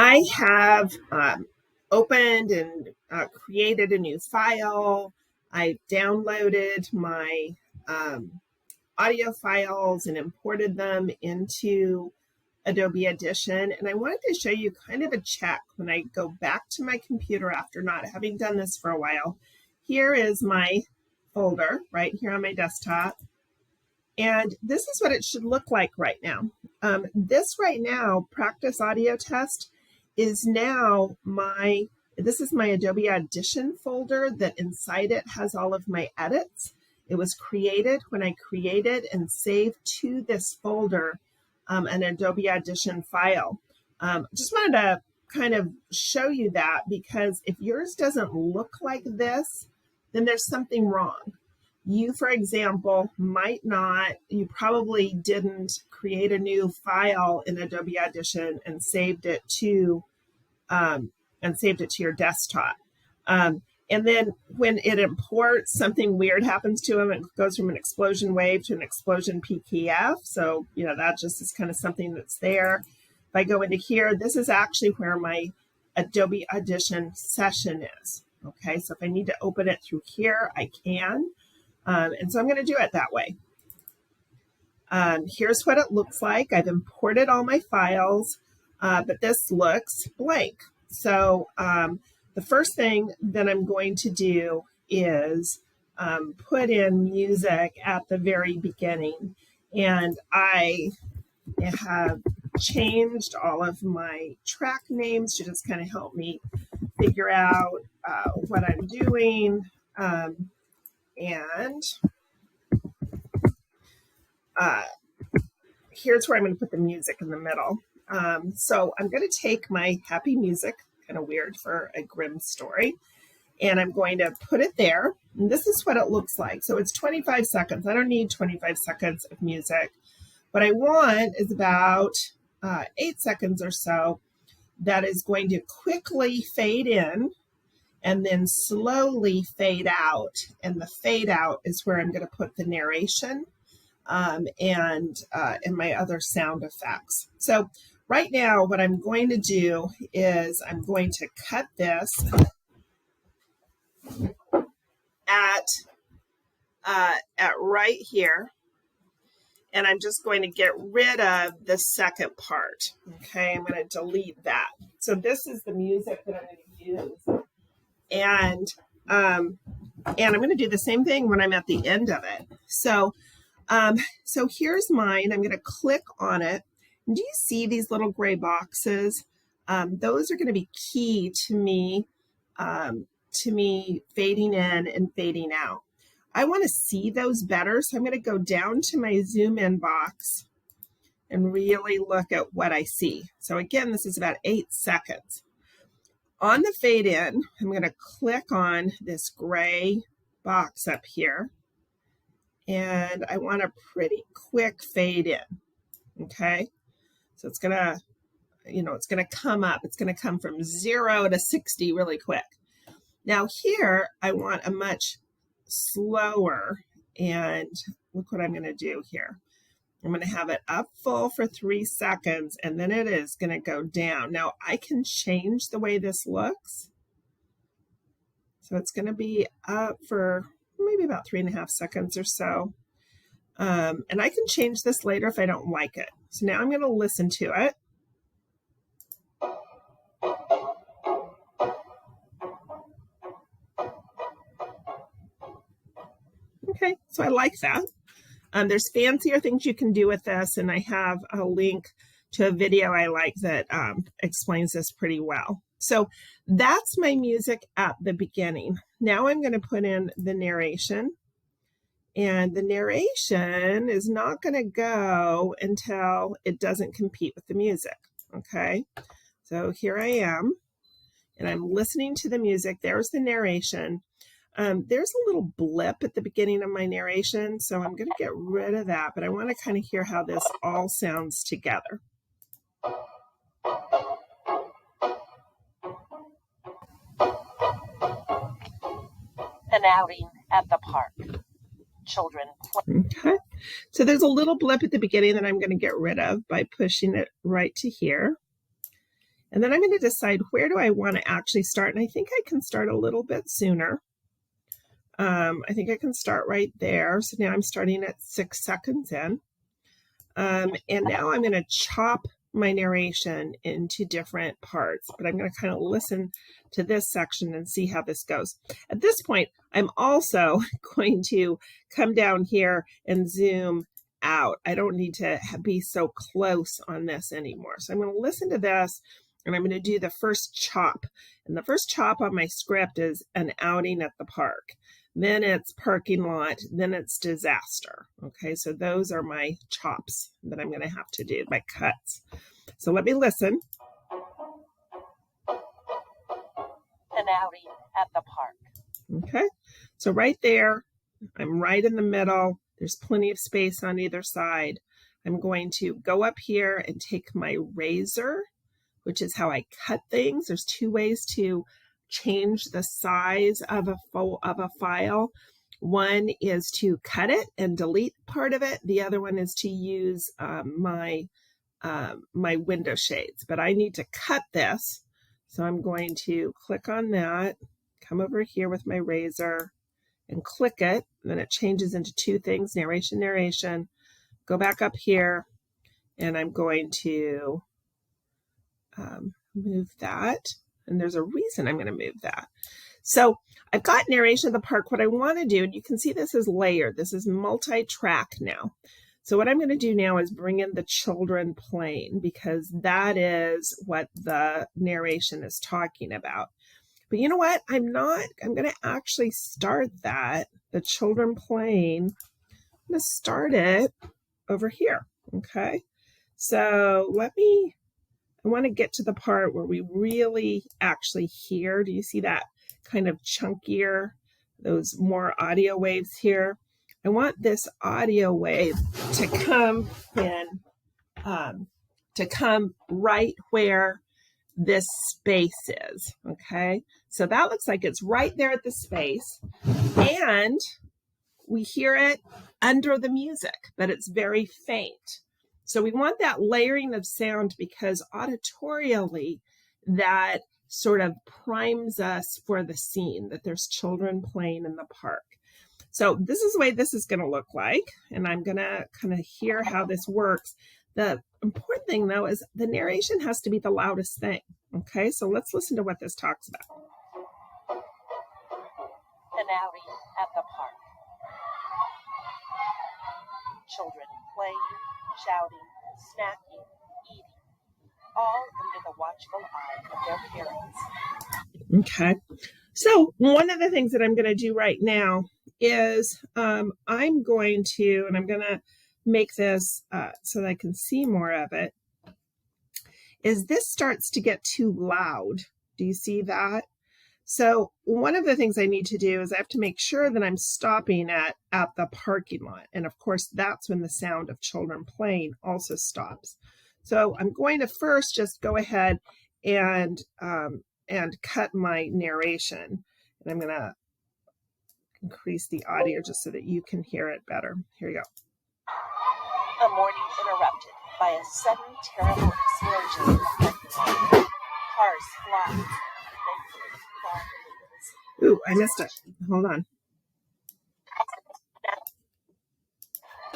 I have opened and created a new file. I downloaded my audio files and imported them into Adobe Audition. And I wanted to show you kind of a check when I go back to my computer after not having done this for a while. Here is my folder right here on my desktop. And this is what it should look like right now. This right now, Practice Audio Test, is now this is my Adobe Audition folder that inside it has all of my edits. It was created when I created and saved to this folder an Adobe Audition file. Just wanted to kind of show you that, because if yours doesn't look like this, then there's something wrong. You, for example, you probably didn't create a new file in Adobe Audition and saved it to your desktop. And then when it imports, something weird happens to them. It goes from an explosion wave to an explosion PKF. So, that just is kind of something that's there. If I go into here, this is actually where my Adobe Audition session is. Okay, so if I need to open it through here, I can. And so I'm going to do it that way. Here's what it looks like. I've imported all my files, but this looks blank. So the first thing that I'm going to do is put in music at the very beginning. And I have changed all of my track names to just kind of help me figure out what I'm doing. And here's where I'm going to put the music in the middle. So I'm going to take my happy music, kind of weird for a grim story, and I'm going to put it there. And this is what it looks like. So it's 25 seconds. I don't need 25 seconds of music. What I want is about 8 seconds or so that is going to quickly fade in and then slowly fade out. And the fade out is where I'm going to put the narration and my other sound effects. So right now, what I'm going to do is I'm going to cut this at right here. And I'm just going to get rid of the second part. Okay, I'm going to delete that. So this is the music that I'm going to use. And I'm going to do the same thing when I'm at the end of it. So here's mine. I'm going to click on it. And do you see these little gray boxes? Those are going to be key to me fading in and fading out. I want to see those better, so I'm going to go down to my zoom in box and really look at what I see. So again, this is about 8 seconds. On the fade in, I'm going to click on this gray box up here, and I want a pretty quick fade in. Okay, so it's going to, it's going to come up. It's going to come from 0 to 60 really quick. Now here, I want a much slower, and look what I'm going to do here. I'm going to have it up full for 3 seconds, and then it is going to go down. Now I can change the way this looks. So it's going to be up for maybe about 3.5 seconds or so. And I can change this later if I don't like it. So now I'm going to listen to it. Okay, so I like that. There's fancier things you can do with this, and I have a link to a video I like that explains this pretty well. So that's my music at the beginning. Now I'm going to put in the narration, and the narration is not going to go until it doesn't compete with the music. Okay, so here I am, and I'm listening to the music. There's the narration. There's a little blip at the beginning of my narration, so I'm going to get rid of that, but I want to kind of hear how this all sounds together. An outing at the park. Children. Okay, so there's a little blip at the beginning that I'm going to get rid of by pushing it right to here. And then I'm going to decide where do I want to actually start. And I think I can start a little bit sooner. I think I can start right there. So now I'm starting at 6 seconds in. And now I'm going to chop my narration into different parts, but I'm going to kind of listen to this section and see how this goes. At this point, I'm also going to come down here and zoom out. I don't need to be so close on this anymore. So I'm going to listen to this, and I'm going to do the first chop. And the first chop on my script is an outing at the park. Then it's parking lot, then it's disaster. Okay, so those are my chops that I'm going to have to do, my cuts. So let me listen. An outing at the park. Okay, so right there, I'm right in the middle. There's plenty of space on either side. I'm going to go up here and take my razor, which is how I cut things. There's 2 ways to change the size of a file. One is to cut it and delete part of it. The other one is to use my window shades. But I need to cut this, so I'm going to click on that, come over here with my razor and click it. And then it changes into 2 things: narration, narration. Go back up here, and I'm going to move that. And there's a reason I'm going to move that. So I've got narration of the park. What I want to do, and you can see this is layered. This is multi-track now. So what I'm going to do now is bring in the children playing, because that is what the narration is talking about. But you know what? I'm going to actually start that, the children playing. I'm going to start it over here. Okay. So I want to get to the part where we really actually hear. Do you see that kind of chunkier, those more audio waves here? I want this audio wave to come in, to come right where this space is. Okay, so that looks like it's right there at the space, and we hear it under the music, but it's very faint. So we want that layering of sound, because auditorially that sort of primes us for the scene, that there's children playing in the park. So this is the way this is going to look like, and I'm going to kind of hear how this works. The important thing, though, is the narration has to be the loudest thing. Okay, so let's listen to what this talks about. An outing at the park. Children playing, shouting, snacking, eating, all under the watchful eye of their parents. Okay, so one of the things that I'm going to do right now is I'm going to make this so that I can see more of it, is this starts to get too loud. Do you see that? So one of the things I need to do is I have to make sure that I'm stopping at the parking lot. And of course, that's when the sound of children playing also stops. So I'm going to first just go ahead and cut my narration. And I'm going to increase the audio just so that you can hear it better. Here we go. A morning interrupted by a sudden terrible explosion. Cars fly. Ooh, I missed it. Hold on.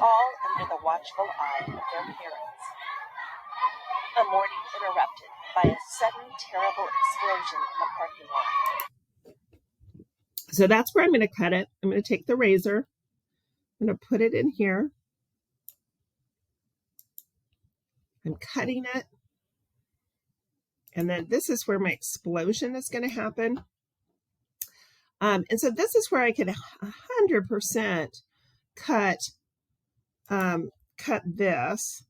All under the watchful eye of their parents. A morning interrupted by a sudden terrible explosion in the parking lot. So that's where I'm going to cut it. I'm going to take the razor. I'm going to put it in here. I'm cutting it. And then this is where my explosion is going to happen. And so this is where I can 100% cut this.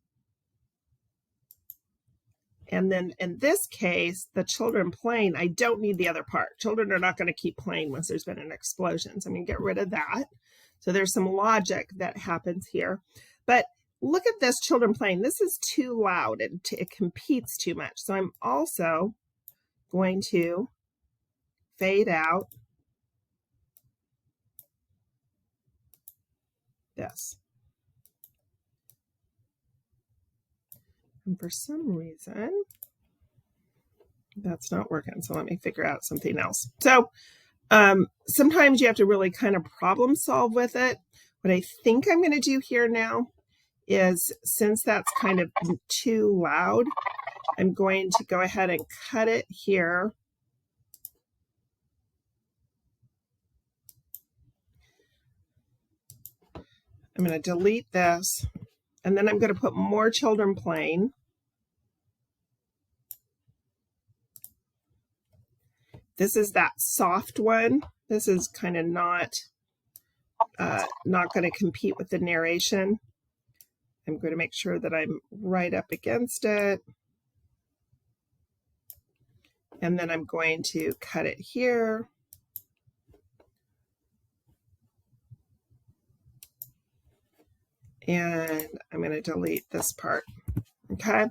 And then in this case, the children playing, I don't need the other part. Children are not going to keep playing once there's been an explosion. So I'm going to get rid of that. So there's some logic that happens here. But look at this children playing. This is too loud. It competes too much. So I'm also going to fade out this. And for some reason, That's not working. So let me figure out something else. So sometimes you have to really kind of problem solve with it. What I think I'm going to do here now is, since that's kind of too loud, I'm going to go ahead and cut it here. I'm going to delete this, and then I'm going to put more children playing. This is that soft one. This is kind of not going to compete with the narration. I'm going to make sure that I'm right up against it. And then I'm going to cut it here. And I'm going to delete this part. Okay.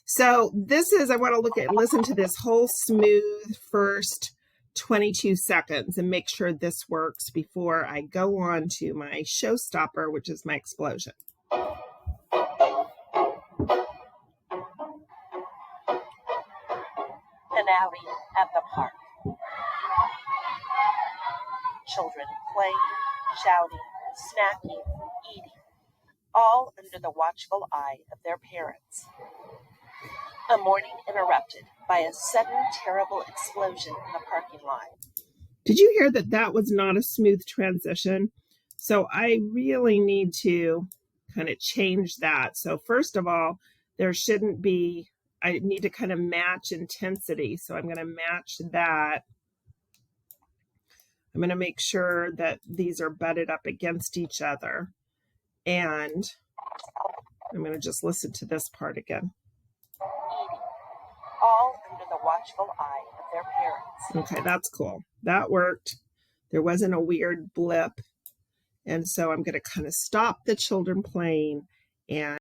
So this is, I want to listen to this whole smooth first 22 seconds and make sure this works before I go on to my showstopper, which is my explosion. Finale at the park. Children playing, shouting, snacking, eating, all under the watchful eye of their parents. A morning interrupted by a sudden terrible explosion in the parking lot. Did you hear that that was not a smooth transition? So I really need to kind of change that. So first of all, there shouldn't be, I need to kind of match intensity. So I'm going to match that. I'm going to make sure that these are butted up against each other. And I'm going to just listen to this part again. Eating, all under the watchful eye of their parents. Okay, that's cool. That worked. There wasn't a weird blip. And so I'm going to kind of stop the children playing and